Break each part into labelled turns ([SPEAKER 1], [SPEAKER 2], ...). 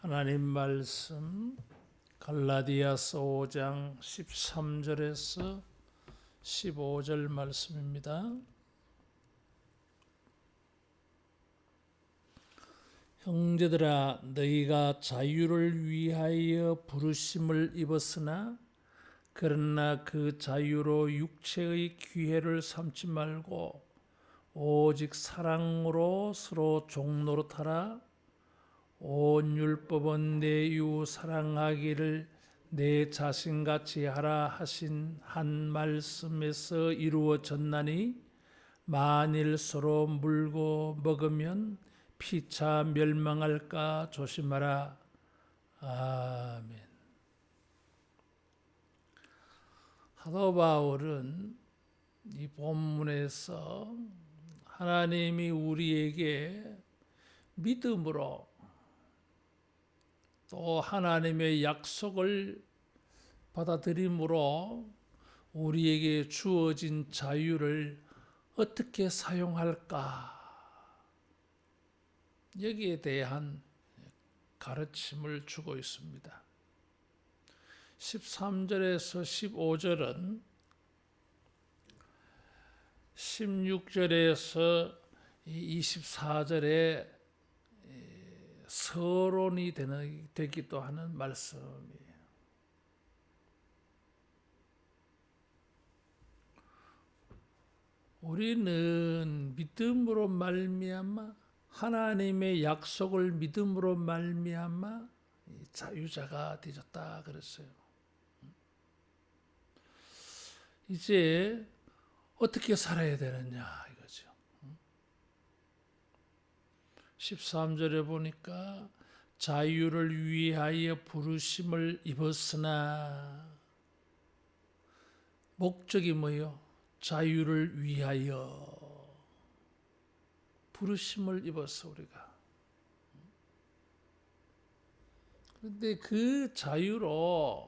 [SPEAKER 1] 하나님 말씀 갈라디아서 5장 13절에서 15절 말씀입니다. 형제들아, 너희가 자유를 위하여 부르심을 입었으나 그러나 그 자유로 육체의 기회를 삼지 말고 오직 사랑으로 서로 종노릇하라. 온 율법은 내 이웃 사랑하기를 내 자신같이 하라 하신 한 말씀에서 이루어졌나니 만일 서로 물고 먹으면 피차 멸망할까 조심하라. 아멘. 사도 바울은 이 본문에서 하나님이 우리에게 믿음으로 또 하나님의 약속을 받아들임으로 우리에게 주어진 자유를 어떻게 사용할까? 여기에 대한 가르침을 주고 있습니다. 13절에서 15절은 16절에서 24절에 서론이 되기도 하는 말씀이에요. 우리는 믿음으로 말미암아 하나님의 약속을 믿음으로 말미암아 자유자가 되었다 그랬어요. 이제 어떻게 살아야 되느냐 이거죠. 13절에 보니까 자유를 위하여 부르심을 입었으나 목적이 뭐예요? 자유를 위하여 부르심을 입었어 우리가. 그런데 그 자유가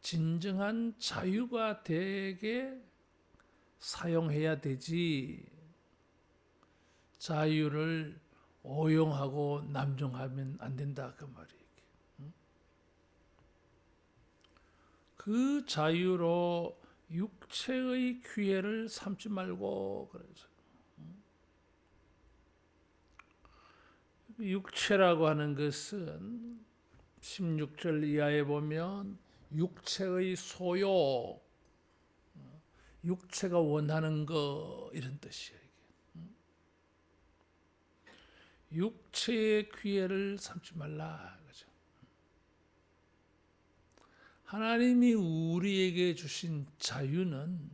[SPEAKER 1] 진정한 자유가 되게 사용해야 되지, 자유를 오용하고 남용하면 안 된다 그 말이에요. 그 자유로 육체의 기회를 삼지 말고 그래서 육체라고 하는 것은 16절 이하에 보면 육체의 소욕, 육체가 원하는 거 이런 뜻이에요. 육체의 기회를 삼지 말라 그죠. 하나님이 우리에게 주신 자유는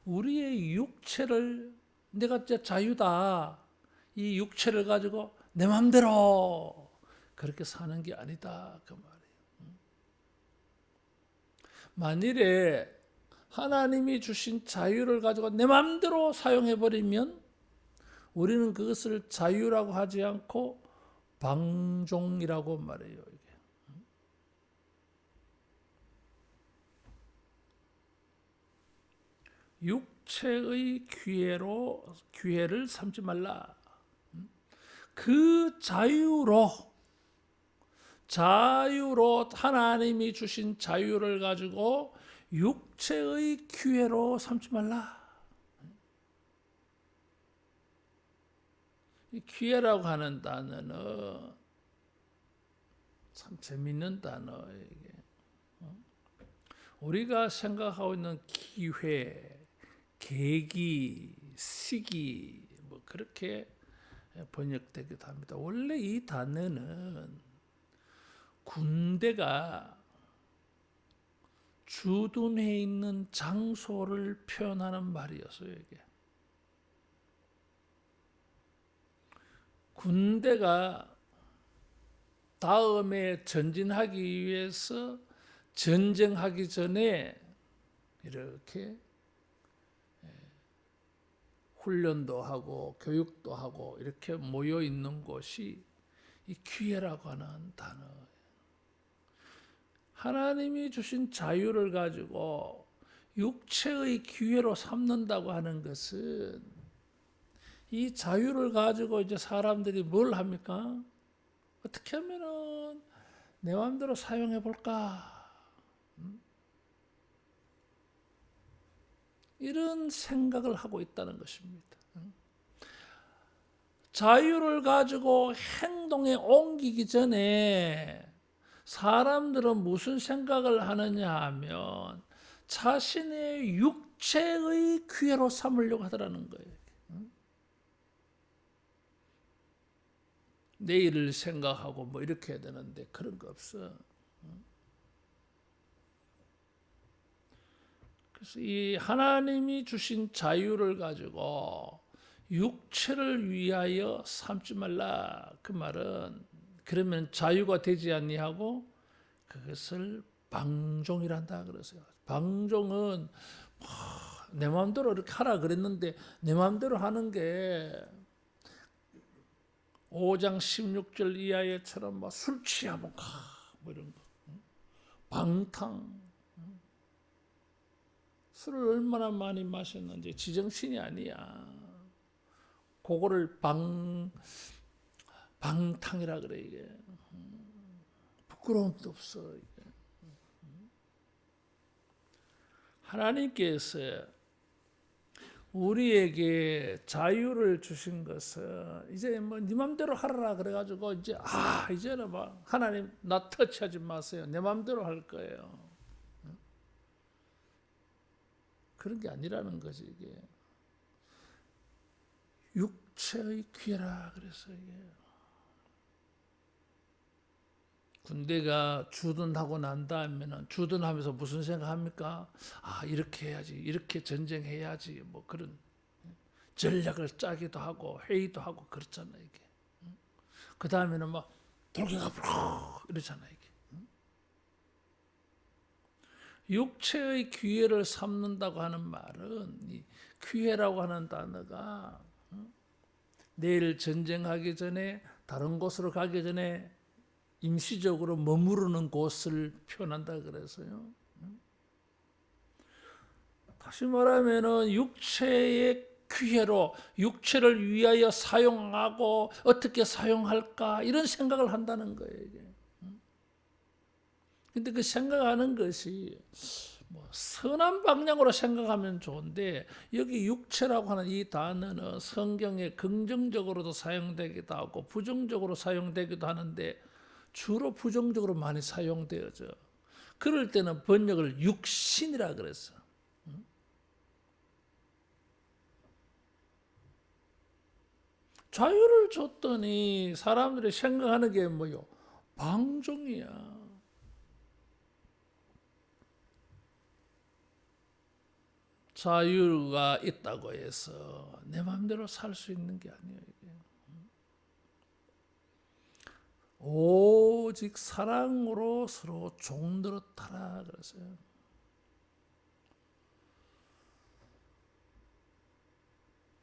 [SPEAKER 1] 우리의 육체를 내가 진짜 자유다, 이 육체를 가지고 내 마음대로 그렇게 사는 게 아니다 그 말이에요. 만일에 하나님이 주신 자유를 가지고 내 마음대로 사용해버리면 우리는 그것을 자유라고 하지 않고 방종이라고 말해요. 이게. 육체의 기회를 삼지 말라. 그 자유로 하나님이 주신 자유를 가지고 육체의 기회로 삼지 말라. 이 기회라고 하는 단어는 참 재밌는 단어예요. 이게. 우리가 생각하고 있는 기회, 계기, 시기 뭐 그렇게 번역되기도 합니다. 원래 이 단어는 군대가 주둔해 있는 장소를 표현하는 말이었어요. 이게. 군대가 다음에 전진하기 위해서 전쟁하기 전에 이렇게 훈련도 하고 교육도 하고 이렇게 모여 있는 곳이 이 기회라고 하는 단어예요. 하나님이 주신 자유를 가지고 육체의 기회로 삼는다고 하는 것은 이 자유를 가지고 이제 사람들이 뭘 합니까? 어떻게 하면은 내 마음대로 사용해 볼까? 이런 생각을 하고 있다는 것입니다. 자유를 가지고 행동에 옮기기 전에 사람들은 무슨 생각을 하느냐 하면 자신의 육체의 기회로 삼으려고 하더라는 거예요. 내일을 생각하고 뭐 이렇게 해야 되는데 그런 거 없어. 그래서 이 하나님이 주신 자유를 가지고 육체를 위하여 삼지 말라. 그 말은 그러면 자유가 되지 아니하고 그것을 방종이란다 그러세요. 방종은 내 마음대로 이렇게 하라 그랬는데 내 마음대로 하는 게 5장 16절 이하에처럼 뭐 술 취하고 뭐 이런 거 방탕 술을 얼마나 많이 마셨는지 지정신이 아니야. 그거를 방탕이라 그래 이게. 부끄러움도 없어 이게. 하나님께서 우리에게 자유를 주신 것은 이제 뭐 네 맘대로 하라 그래가지고 이제 이제는 막 하나님 나 터치하지 마세요. 내 맘대로 할 거예요. 그런 게 아니라는 거지 이게. 육체의 귀라 그래서 이게. 군대가 주둔하고 난 다음에는 주둔하면서 무슨 생각합니까? 이렇게 해야지, 이렇게 전쟁해야지, 뭐 그런 전략을 짜기도 하고 회의도 하고 그렇잖아 이게. 그 다음에는 막 돌격하고 이러잖아 이게. 육체의 기회를 삼는다고 하는 말은 이 기회라고 하는 단어가 내일 전쟁하기 전에 다른 곳으로 가기 전에 임시적으로 머무르는 곳을 표현한다 그래서요. 다시 말하면은 육체의 기회로 육체를 위하여 사용하고 어떻게 사용할까 이런 생각을 한다는 거예요. 이게. 근데 그 생각하는 것이 뭐 선한 방향으로 생각하면 좋은데 여기 육체라고 하는 이 단어는 성경에 긍정적으로도 사용되기도 하고 부정적으로 사용되기도 하는데 주로 부정적으로 많이 사용되어져. 그럴 때는 번역을 육신이라 그랬어. 자유를 줬더니 사람들이 생각하는 게 뭐요? 방종이야. 자유가 있다고 해서 내 마음대로 살 수 있는 게 아니에요. 이게. 오직 사랑으로 서로 종노릇하라 그랬어요.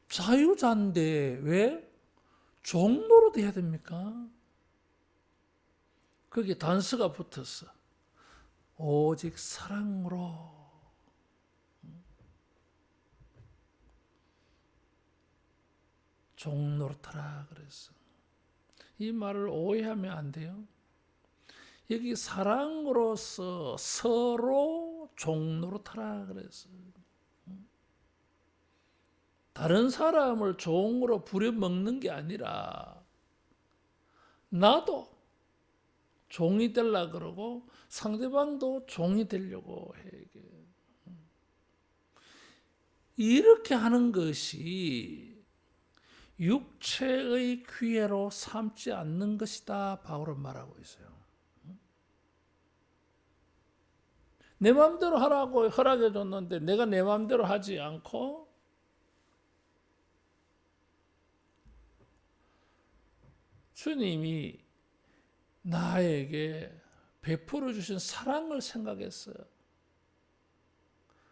[SPEAKER 1] 자유자인데 왜 종노릇 해야 됩니까? 거기에 단서가 붙었어. 오직 사랑으로. 종노릇하라 그랬어. 이 말을 오해하면 안 돼요. 여기 사랑으로서 서로 종노릇하라 그랬어. 다른 사람을 종으로 부려먹는 게 아니라 나도 종이 되려 그러고 상대방도 종이 되려고 해. 이렇게 하는 것이 육체의 기회로 삼지 않는 것이다. 바울은 말하고 있어요. 내 마음대로 하라고 허락해 줬는데 내가 내 마음대로 하지 않고 주님이 나에게 베풀어 주신 사랑을 생각했어요.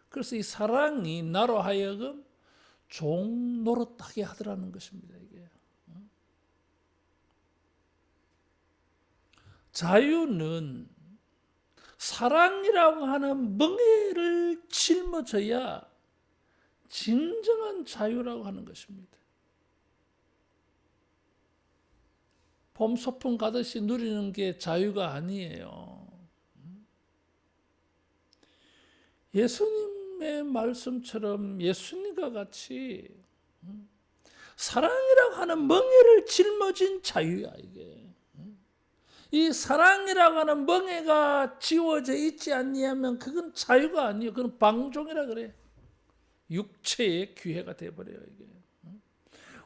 [SPEAKER 1] 그래서 이 사랑이 나로 하여금 종노릇하게 하더라는 것입니다. 이게 자유는 사랑이라고 하는 멍에를 짊어져야 진정한 자유라고 하는 것입니다. 봄 소풍 가듯이 누리는 게 자유가 아니에요. 예수님의 말씀처럼 예수님과 같이 사랑이라고 하는 멍에를 짊어진 자유야 이게. 이 사랑이라고 하는 멍에가 지워져 있지 않냐면 그건 자유가 아니에요. 그건 방종이라 그래. 육체의 귀해가 돼버려요 이게.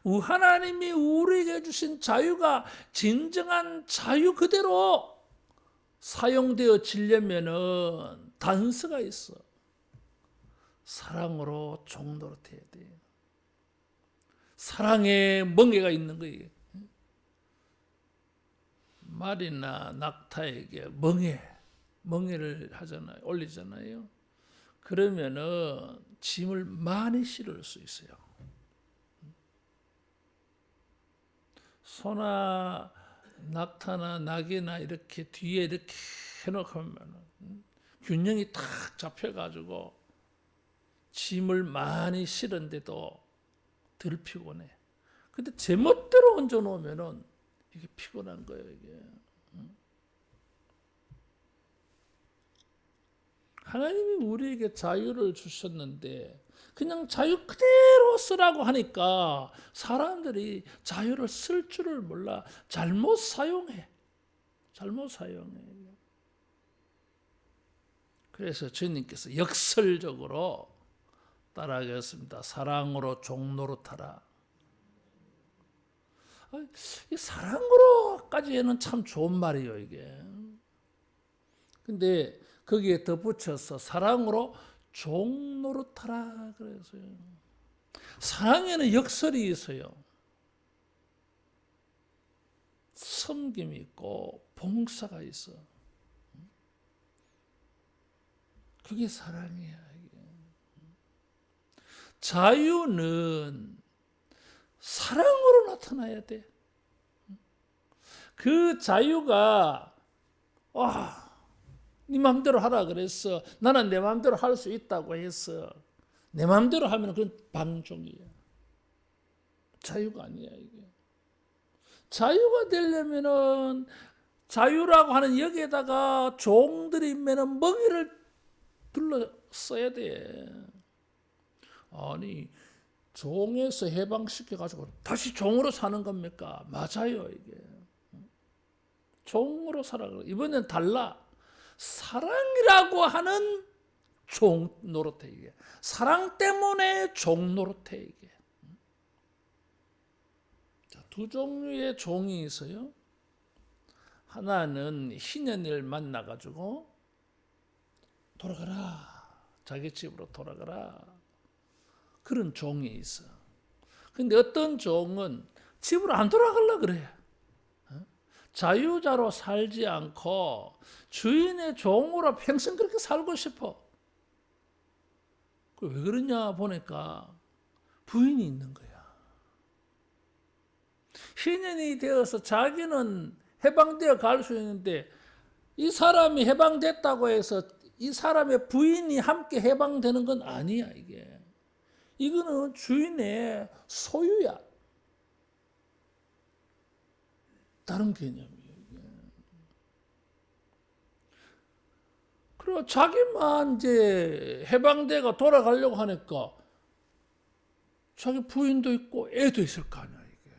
[SPEAKER 1] 하나님이 우리에게 주신 자유가 진정한 자유 그대로 사용되어지려면은 단서가 있어. 사랑으로 종노릇해야 돼. 사랑의 멍에가 있는 거예요. 말이나 낙타에게 멍에를 하잖아요. 올리잖아요. 그러면은 짐을 많이 실을 수 있어요. 소나 낙타나 낙이나 이렇게 뒤에 이렇게 해놓으면 균형이 탁 잡혀가지고 짐을 많이 실은데도 덜 피곤해. 근데 제멋대로 얹어놓으면은 이게 피곤한 거예요, 이게. 하나님이 우리에게 자유를 주셨는데 그냥 자유 그대로 쓰라고 하니까 사람들이 자유를 쓸 줄을 몰라. 잘못 사용해. 그래서 주님께서 역설적으로 따라하겠습니다. 사랑으로 종노릇하라. 이 사랑으로까지는 참 좋은 말이에요, 이게. 근데 거기에 덧붙여서 사랑으로 종노릇하라 그래서요. 사랑에는 역설이 있어요. 섬김이 있고 봉사가 있어. 그게 사랑이야. 이게. 자유는 사랑으로 나타나야 돼. 그 자유가 네 마음대로 하라 그랬어. 나는 내 마음대로 할 수 있다고 했어. 내 마음대로 하면 그건 방종이야. 자유가 아니야 이게. 자유가 되려면은 자유라고 하는 여기에다가 종들이 매는 멍에를 둘러써야 돼. 아니 종에서 해방시켜가지고 다시 종으로 사는 겁니까? 맞아요 이게. 종으로 살아. 이번엔 달라. 사랑이라고 하는 종 노릇해 이게. 사랑 때문에 종 노릇해 이게. 자, 두 종류의 종이 있어요. 하나는 희년을 만나가지고 돌아가라. 자기 집으로 돌아가라. 그런 종이 있어. 근데 어떤 종은 집으로 안 돌아가려고 그래. 자유자로 살지 않고 주인의 종으로 평생 그렇게 살고 싶어. 왜 그러냐 보니까 부인이 있는 거야. 신인이 되어서 자기는 해방되어 갈 수 있는데 이 사람이 해방됐다고 해서 이 사람의 부인이 함께 해방되는 건 아니야 이게. 이거는 주인의 소유야. 다른 개념이에요. 그리고 자기만 이제 해방돼가 돌아가려고 하니까 자기 부인도 있고 애도 있을 거 아니야 이게.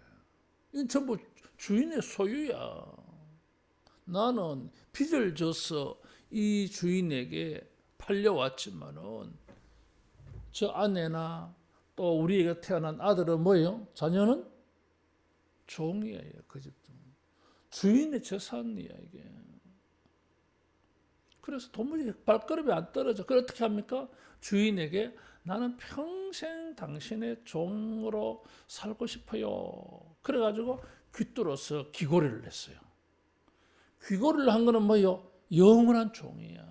[SPEAKER 1] 이건 전부 주인의 소유야. 나는 빚을 져서 이 주인에게 팔려왔지만은 저 아내나 또 우리에게 태어난 아들은 뭐예요? 자녀는 종이에요. 그 집도. 주인의 재산이야 이게. 그래서 도무지 발걸음이 안 떨어져. 그걸 어떻게 합니까? 주인에게 나는 평생 당신의 종으로 살고 싶어요. 그래가지고 귀뚫어서 귀고리를 냈어요. 귀고리를 한 거는 뭐예요? 영원한 종이야.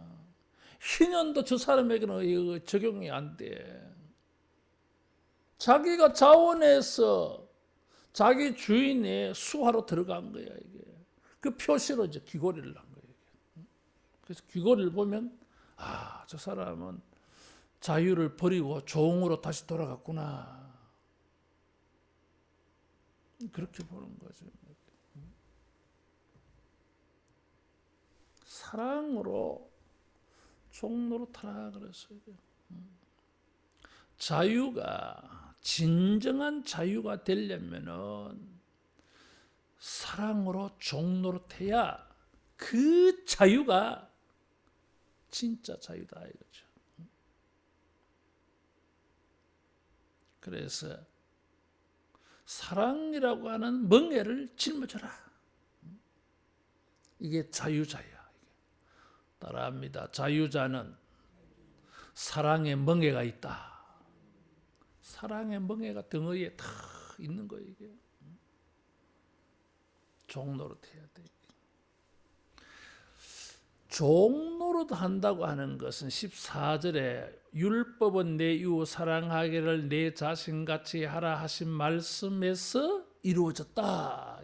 [SPEAKER 1] 희년도 저 사람에게는 적용이 안 돼. 자기가 자원해서 자기 주인의 수하로 들어간 거야 이게. 그 표시로 이제 귀고리를 한 거예요. 그래서 귀고리를 보면 저 사람은 자유를 버리고 종으로 다시 돌아갔구나. 그렇게 보는 거죠. 사랑으로 종노릇하라 그랬어요. 자유가 진정한 자유가 되려면은 사랑으로 종노릇해야 그 자유가 진짜 자유다 이거죠. 그래서 사랑이라고 하는 멍에를 짊어져라. 이게 자유자야. 따라합니다. 자유자는 사랑의 멍에가 있다. 사랑의 멍에가 덩어리에 다 있는 거예요. 이게 종노릇해야 돼. 종노릇 한다고 하는 것은 14절에 율법은 내 이웃 사랑하기를 내 자신같이 하라 하신 말씀에서 이루어졌다.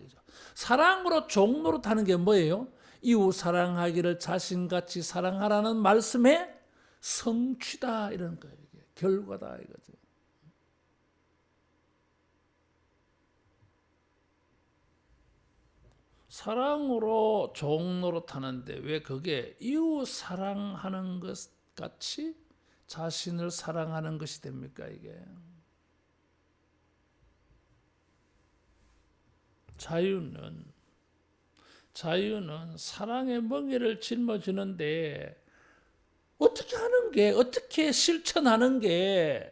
[SPEAKER 1] 사랑으로 종노릇 하는 게 뭐예요? 이웃 사랑하기를 자신같이 사랑하라는 말씀의 성취다 이런 거예요. 이게 결과다 이거죠. 사랑으로 종노릇 하는데 왜 그게 이웃 사랑하는 것 같이 자신을 사랑하는 것이 됩니까 이게? 자유는 사랑의 멍에를 짊어지는데 어떻게 하는 게, 어떻게 실천하는 게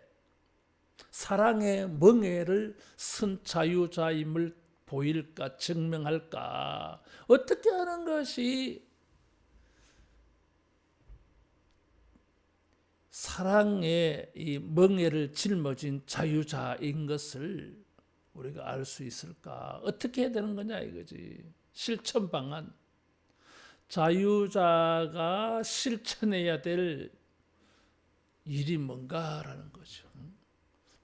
[SPEAKER 1] 사랑의 멍에를 쓴 자유자임을 보일까, 증명할까? 어떻게 하는 것이 사랑의 이 멍에를 짊어진 자유자인 것을 우리가 알 수 있을까? 어떻게 해야 되는 거냐 이거지. 실천 방안. 자유자가 실천해야 될 일이 뭔가라는 거죠.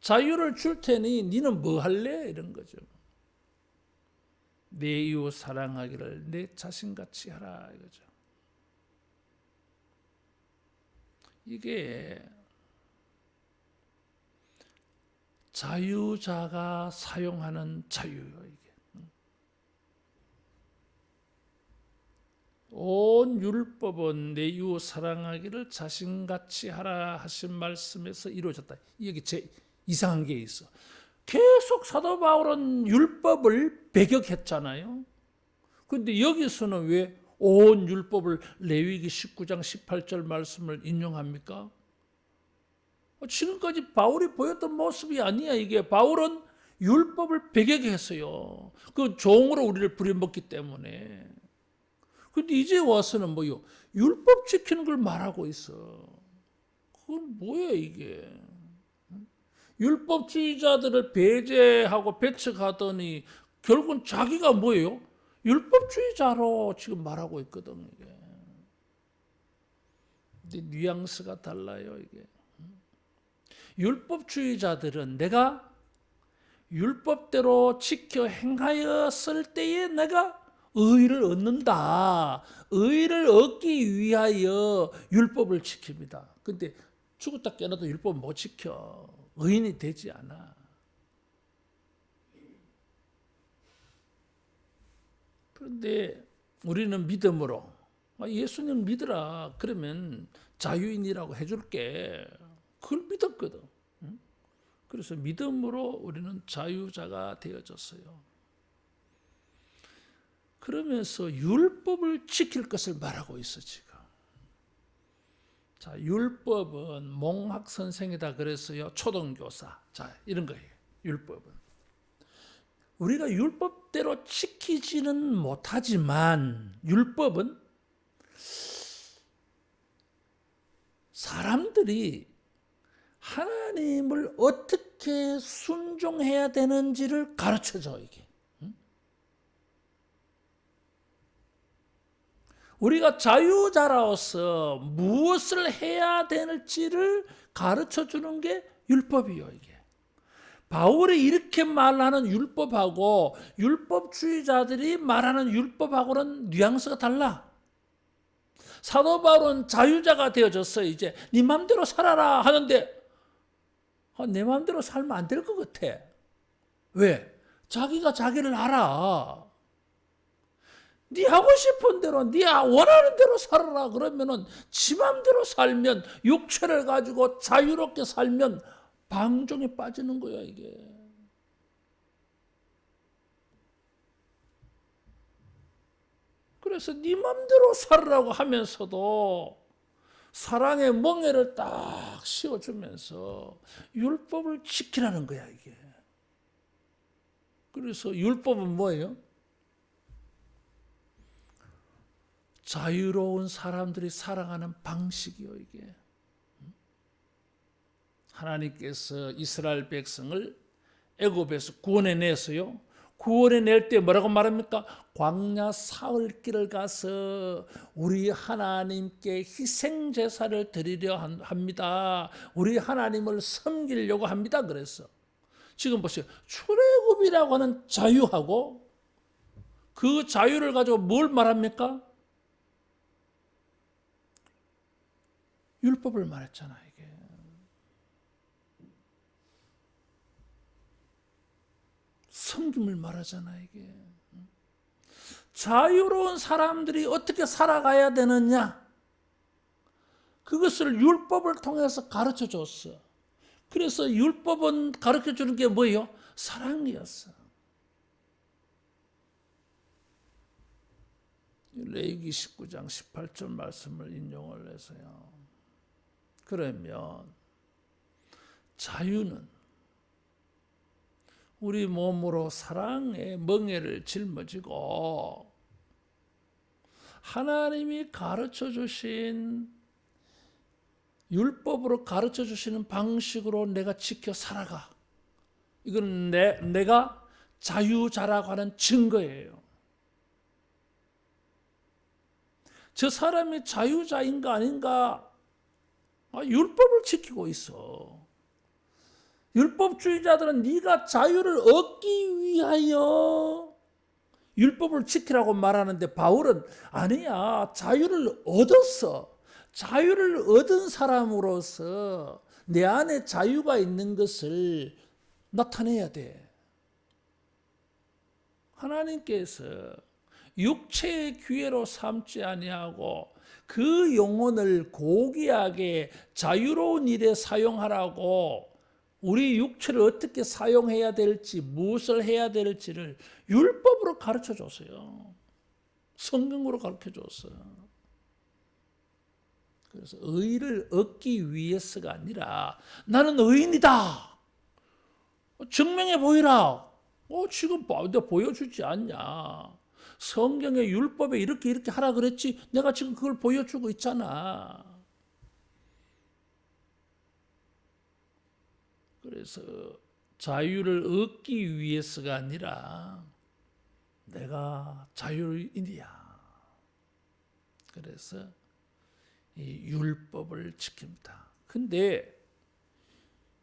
[SPEAKER 1] 자유를 줄 테니 니는 뭐 할래? 이런 거죠. 내 이웃 사랑하기를 내 자신같이 하라 이거죠. 이게 자유자가 사용하는 자유예요. 이게. 온 율법은 내 이웃 사랑하기를 자신같이 하라 하신 말씀에서 이루어졌다. 여기 이상한 게 있어. 계속 사도 바울은 율법을 배격했잖아요. 그런데 여기서는 왜 온 율법을 레위기 19장 18절 말씀을 인용합니까? 지금까지 바울이 보였던 모습이 아니야. 이게 바울은 율법을 배격했어요. 그 종으로 우리를 부려먹기 때문에. 그런데 이제 와서는 뭐요? 율법 지키는 걸 말하고 있어. 그건 뭐야 이게? 율법주의자들을 배제하고 배척하더니 결국은 자기가 뭐예요? 율법주의자로 지금 말하고 있거든. 이게. 근데 뉘앙스가 달라요. 이게. 율법주의자들은 내가 율법대로 지켜 행하였을 때에 내가 의를 얻는다. 의를 얻기 위하여 율법을 지킵니다. 근데 죽었다 깨어나도 율법 못 지켜. 의인이 되지 않아. 그런데 우리는 믿음으로 예수님 믿으라. 그러면 자유인이라고 해줄게. 그걸 믿었거든. 그래서 믿음으로 우리는 자유자가 되어졌어요. 그러면서 율법을 지킬 것을 말하고 있어 지금. 자, 율법은 몽학 선생이다 그랬어요. 초등교사. 자, 이런 거예요. 율법은. 우리가 율법대로 지키지는 못하지만 율법은 사람들이 하나님을 어떻게 순종해야 되는지를 가르쳐줘 이게. 우리가 자유자로서 무엇을 해야 되는지를 가르쳐 주는 게 율법이요 이게. 바울이 이렇게 말하는 율법하고 율법주의자들이 말하는 율법하고는 뉘앙스가 달라. 사도 바울은 자유자가 되어졌어. 이제 네 마음대로 살아라 하는데 내 마음대로 살면 안 될 것 같아. 왜? 자기가 자기를 알아. 네 하고 싶은 대로, 네 원하는 대로 살아라. 그러면은 지 맘대로 살면, 육체를 가지고 자유롭게 살면 방종에 빠지는 거야, 이게. 그래서 네 맘대로 살으라고 하면서도 사랑의 멍에를 딱 씌워주면서 율법을 지키라는 거야, 이게. 그래서 율법은 뭐예요? 자유로운 사람들이 살아가는 방식이요, 이게. 하나님께서 이스라엘 백성을 애굽에서 구원해냈어요. 구원해낼 때 뭐라고 말합니까? 광야 사흘 길을 가서 우리 하나님께 희생 제사를 드리려 합니다. 우리 하나님을 섬기려고 합니다. 그래서 지금 보세요. 출애굽이라고 하는 자유하고 그 자유를 가지고 뭘 말합니까? 율법을 말했잖아, 이게. 섬김을 말하잖아, 이게. 자유로운 사람들이 어떻게 살아가야 되느냐? 그것을 율법을 통해서 가르쳐 줬어. 그래서 율법은 가르쳐 주는 게 뭐예요? 사랑이었어. 레위기 19장 18절 말씀을 인용을 해서요. 그러면 자유는 우리 몸으로 사랑의 멍에를 짊어지고 하나님이 가르쳐 주신 율법으로 가르쳐 주시는 방식으로 내가 지켜 살아가. 이건 내가 자유자라고 하는 증거예요. 저 사람이 자유자인가 아닌가? 율법을 지키고 있어. 율법주의자들은 네가 자유를 얻기 위하여 율법을 지키라고 말하는데 바울은 아니야. 자유를 얻었어. 자유를 얻은 사람으로서 내 안에 자유가 있는 것을 나타내야 돼. 하나님께서 육체의 기회로 삼지 아니하고 그 영혼을 고귀하게 자유로운 일에 사용하라고 우리 육체를 어떻게 사용해야 될지, 무엇을 해야 될지를 율법으로 가르쳐 줬어요. 성경으로 가르쳐 줬어요. 그래서 의를 얻기 위해서가 아니라 나는 의인이다. 증명해 보이라. 지금 내가 보여주지 않냐. 성경의 율법에 이렇게 하라 그랬지. 내가 지금 그걸 보여주고 있잖아. 그래서 자유를 얻기 위해서가 아니라 내가 자유인이야. 그래서 이 율법을 지킵니다. 근데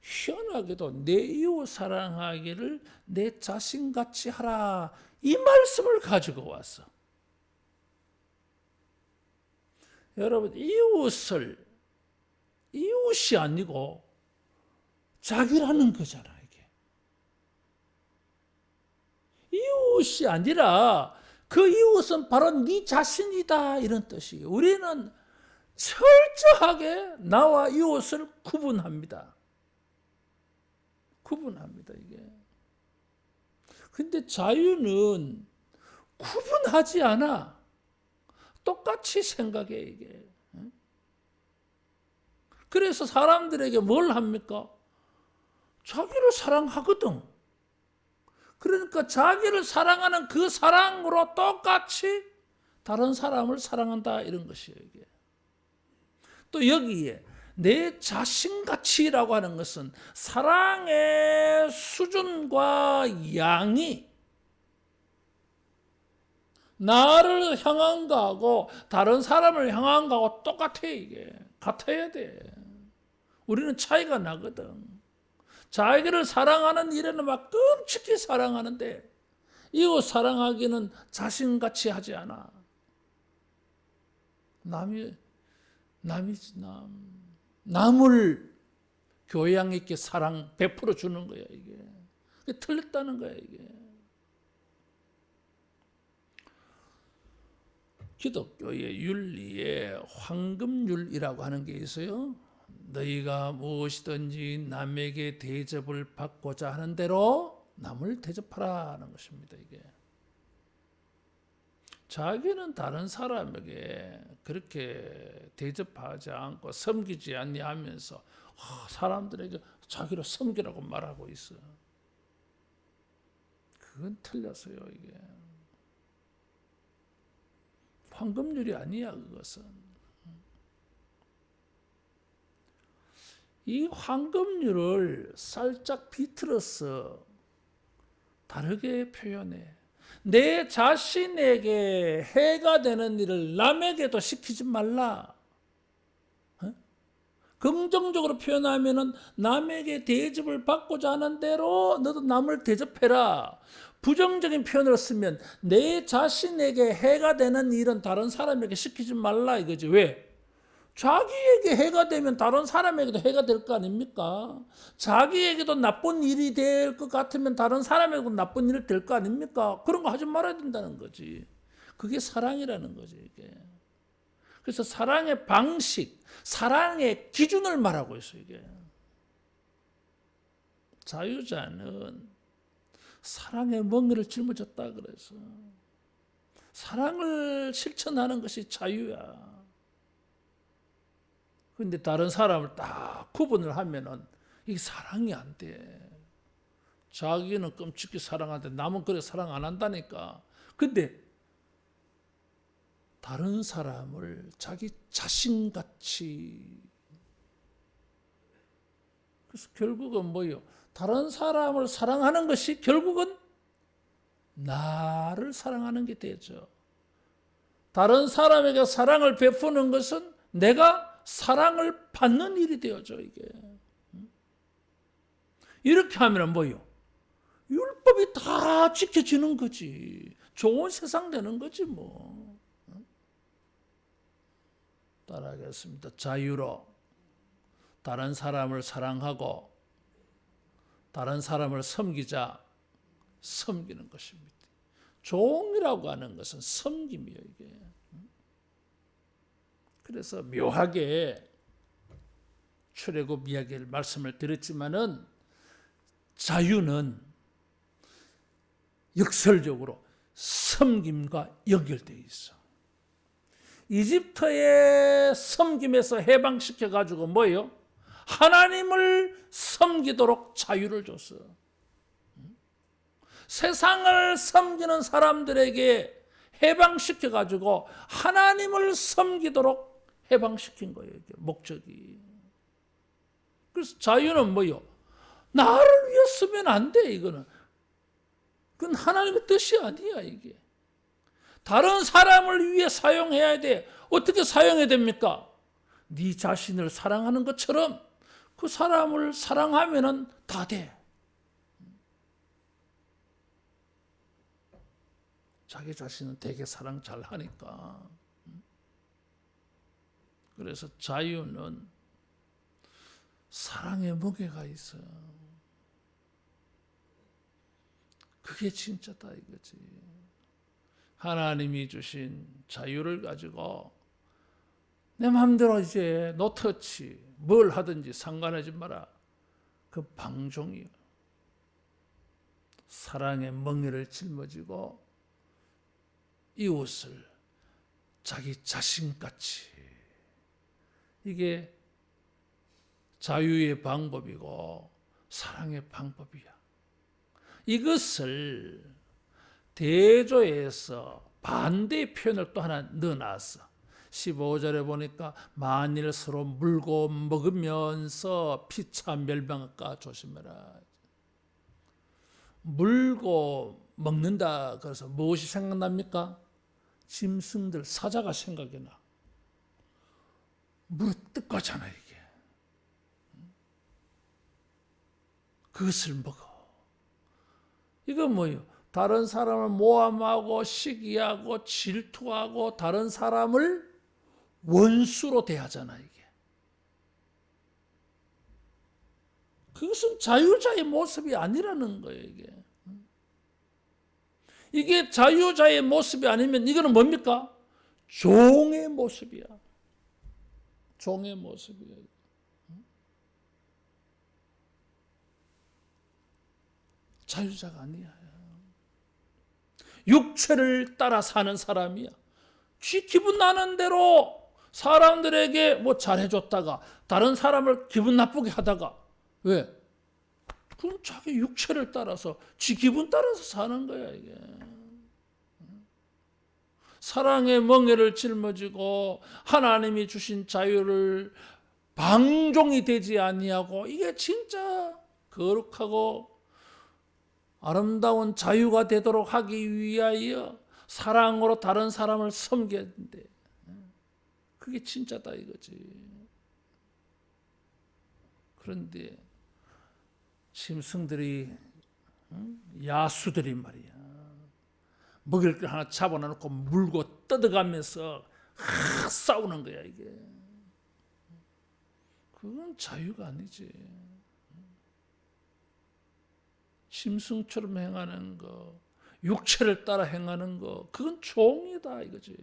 [SPEAKER 1] 희한하게도 내 이웃 사랑하기를 내 자신같이 하라. 이 말씀을 가지고 왔어. 여러분, 이웃이 아니고 자기라는 거잖아, 이게. 이웃이 아니라 그 이웃은 바로 네 자신이다, 이런 뜻이에요. 우리는 철저하게 나와 이웃을 구분합니다. 구분합니다, 이게. 근데 자유는 구분하지 않아. 똑같이 생각해, 이게. 그래서 사람들에게 뭘 합니까? 자기를 사랑하거든. 그러니까 자기를 사랑하는 그 사랑으로 똑같이 다른 사람을 사랑한다, 이런 것이에요, 이게. 또 여기에 내 자신가치라고 하는 것은 사랑의 수준과 양이 나를 향한 거하고 다른 사람을 향한 거하고 똑같아, 이게. 같아야 돼. 우리는 차이가 나거든. 자기를 사랑하는 일에는 막 끔찍히 사랑하는데 이웃 사랑하기는 자신같이 하지 않아. 남을 교양 있게 사랑 베풀어 주는 거야, 이게. 틀렸다는 거야, 이게. 기독교의 윤리에 황금률이라고 하는 게 있어요. 너희가 무엇이든지 남에게 대접을 받고자 하는 대로 남을 대접하라는 것입니다. 이게 자기는 다른 사람에게 그렇게 대접하지 않고 섬기지 아니하면서 사람들에게 자기를 섬기라고 말하고 있어. 그건 틀렸어요. 이게 황금률이 아니야. 그것은 이 황금률을 살짝 비틀어서 다르게 표현해. 내 자신에게 해가 되는 일을 남에게도 시키지 말라. 긍정적으로 표현하면은 남에게 대접을 받고자 하는 대로 너도 남을 대접해라. 부정적인 표현을 쓰면 내 자신에게 해가 되는 일은 다른 사람에게 시키지 말라 이거지. 왜? 자기에게 해가 되면 다른 사람에게도 해가 될 거 아닙니까? 자기에게도 나쁜 일이 될 것 같으면 다른 사람에게도 나쁜 일이 될 거 아닙니까? 그런 거 하지 말아야 된다는 거지. 그게 사랑이라는 거지, 이게. 그래서 사랑의 방식, 사랑의 기준을 말하고 있어요, 이게. 자유자는 사랑의 멍에를 짊어졌다 그래서. 사랑을 실천하는 것이 자유야. 근데 다른 사람을 딱 구분을 하면은 이게 사랑이 안 돼. 자기는 끔찍히 사랑하는데 남은 그래 사랑 안 한다니까. 근데 다른 사람을 자기 자신같이, 그래서 결국은 뭐예요? 다른 사람을 사랑하는 것이 결국은 나를 사랑하는 게 되죠. 다른 사람에게 사랑을 베푸는 것은 내가 사랑을 받는 일이 되어져, 이게. 이렇게 하면 뭐예요? 율법이 다 지켜지는 거지. 좋은 세상 되는 거지, 뭐. 따라하겠습니다. 자유로 다른 사람을 사랑하고 다른 사람을 섬기자. 섬기는 것입니다. 종이라고 하는 것은 섬김이에요, 이게. 그래서 묘하게 출애굽 이야기를 말씀을 드렸지만은 자유는 역설적으로 섬김과 연결되어 있어. 이집트의 섬김에서 해방시켜 가지고 뭐예요? 하나님을 섬기도록 자유를 줬어. 세상을 섬기는 사람들에게 해방시켜 가지고 하나님을 섬기도록 해방시킨 거예요. 이게 목적이. 그래서 자유는 뭐예요? 나를 위해 쓰면 안 돼. 이거는. 그건 하나님의 뜻이 아니야. 이게. 다른 사람을 위해 사용해야 돼. 어떻게 사용해야 됩니까? 네 자신을 사랑하는 것처럼 그 사람을 사랑하면은 다 돼. 자기 자신은 되게 사랑 잘 하니까. 그래서 자유는 사랑의 무게가 있어요. 그게 진짜다 이거지. 하나님이 주신 자유를 가지고 내 마음대로 이제 노터치 뭘 하든지 상관하지 마라. 그 방종이요. 사랑의 멍에를 짊어지고 이웃을 자기 자신같이. 이게 자유의 방법이고 사랑의 방법이야. 이것을 대조해서 반대의 표현을 또 하나 넣어놨어. 15절에 보니까 만일 서로 물고 먹으면서 피차 멸망할까 조심해라. 물고 먹는다 그래서 무엇이 생각납니까? 짐승들 사자가 생각이 나. 물을 뜯거잖아 이게. 그것을 먹어. 이건 뭐예요? 다른 사람을 모함하고 시기하고 질투하고 다른 사람을 원수로 대하잖아 이게. 그것은 자유자의 모습이 아니라는 거예요 이게. 이게 자유자의 모습이 아니면 이거는 뭡니까? 종의 모습이야. 종의 모습이야. 자유자가 아니야. 육체를 따라 사는 사람이야. 지 기분 나는 대로 사람들에게 뭐 잘해줬다가 다른 사람을 기분 나쁘게 하다가 왜? 그럼 자기 육체를 따라서 지 기분 따라서 사는 거야 이게. 사랑의 멍에를 짊어지고 하나님이 주신 자유를 방종이 되지 아니하고 이게 진짜 거룩하고 아름다운 자유가 되도록 하기 위하여 사랑으로 다른 사람을 섬겨야 된대. 그게 진짜다 이거지. 그런데 짐승들이 야수들이 말이야. 먹일 걸 하나 잡아놓고 물고 뜯어가면서 싸우는 거야 이게. 그건 자유가 아니지. 짐승처럼 행하는 거, 육체를 따라 행하는 거, 그건 종이다 이거지.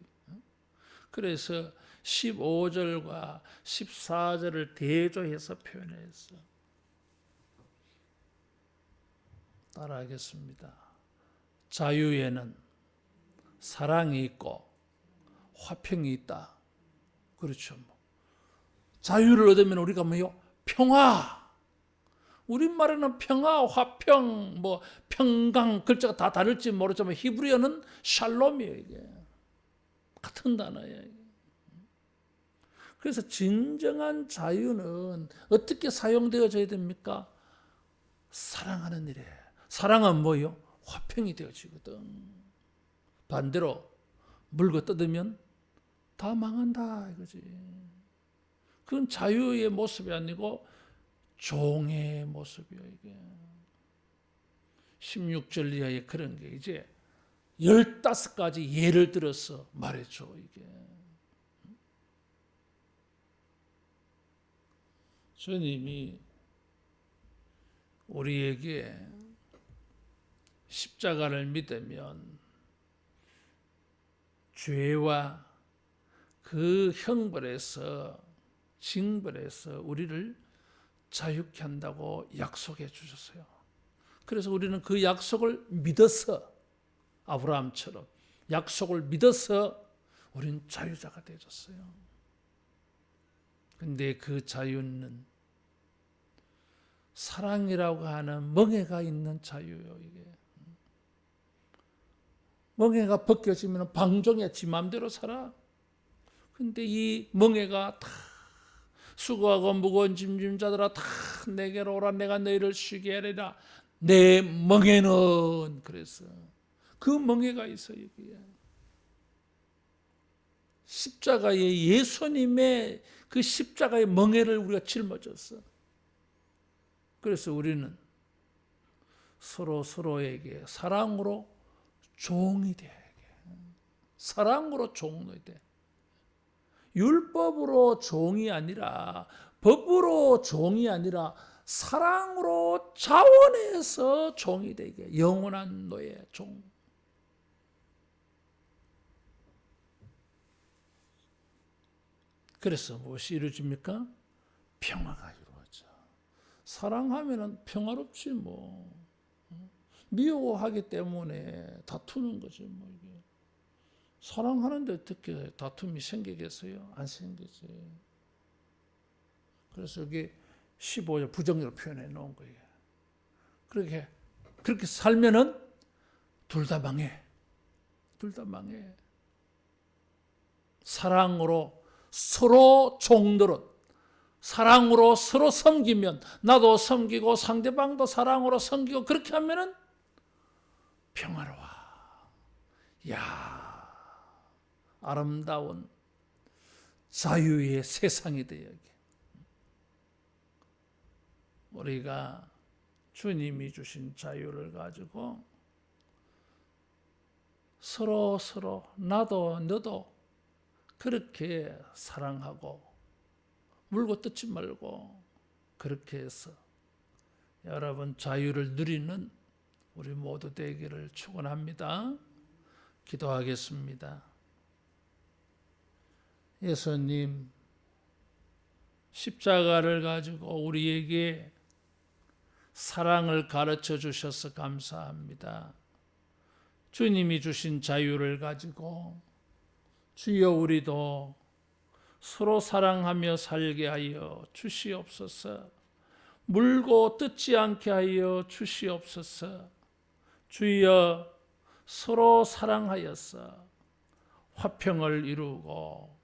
[SPEAKER 1] 그래서 15절과 14절을 대조해서 표현했어. 따라하겠습니다. 자유에는 사랑이 있고 화평이 있다. 그렇죠. 자유를 얻으면 우리가 뭐요? 평화. 우리말에는 평화, 화평, 뭐 평강 글자가 다 다를지 모르지만 히브리어는 샬롬이에요. 이게 같은 단어예요. 그래서 진정한 자유는 어떻게 사용되어져야 됩니까? 사랑하는 일에. 사랑은 뭐요? 화평이 되어지거든. 반대로 물고 뜯으면 다 망한다 이거지. 그건 자유의 모습이 아니고 종의 모습이야 이게. 16절 이하에 그런 게 이제 15가지 예를 들어서 말해줘 이게. 주님이 우리에게 십자가를 믿으면 죄와 그 형벌에서 징벌에서 우리를 자유케 한다고 약속해 주셨어요. 그래서 우리는 그 약속을 믿어서 아브라함처럼 약속을 믿어서 우리는 자유자가 되어졌어요. 근데 그 자유는 사랑이라고 하는 멍에가 있는 자유예요. 이게 멍에가 벗겨지면 방종이야. 지 마음대로 살아. 근데 이 멍에가 다 수고하고 무거운 짐진 자들아 다 내게로 오라. 내가 너희를 쉬게 하리라. 내 멍에는 그래서 그 멍에가 있어 여기에. 십자가의 예수님의 그 십자가의 멍에를 우리가 짊어졌어. 그래서 우리는 서로 서로에게 사랑으로 종이 돼야 돼. 사랑으로 종이 돼. 율법으로 종이 아니라 법으로 종이 아니라 사랑으로 자원해서 종이 되게. 영원한 노예 종. 그래서 무엇이 이루어집니까? 평화가 이루어져. 사랑하면 평화롭지 뭐. 미워하기 때문에 다투는 거지 뭐 이게. 사랑하는데 어떻게 다툼이 생기겠어요? 안 생기지. 그래서 여기 15절 부정으로 표현해 놓은 거예요. 그렇게 살면은 둘 다 망해. 둘 다 망해. 사랑으로 서로 종노릇. 사랑으로 서로 섬기면 나도 섬기고 상대방도 사랑으로 섬기고 그렇게 하면은 평화로워. 야, 아름다운 자유의 세상이 되어. 우리가 주님이 주신 자유를 가지고 서로 나도 너도 그렇게 사랑하고 물고 뜯지 말고 그렇게 해서 여러분 자유를 누리는 우리 모두 되기를 축원합니다. 기도하겠습니다. 예수님, 십자가를 가지고 우리에게 사랑을 가르쳐 주셔서 감사합니다. 주님이 주신 자유를 가지고 주여 우리도 서로 사랑하며 살게 하여 주시옵소서. 물고 뜯지 않게 하여 주시옵소서. 주여 서로 사랑하여서 화평을 이루고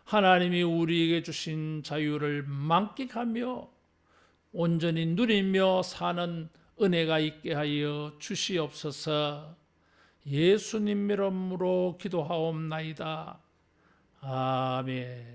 [SPEAKER 1] 하나님이 우리에게 주신 자유를 만끽하며 온전히 누리며 사는 은혜가 있게 하여 주시옵소서. 예수님 이름으로 기도하옵나이다. 아멘.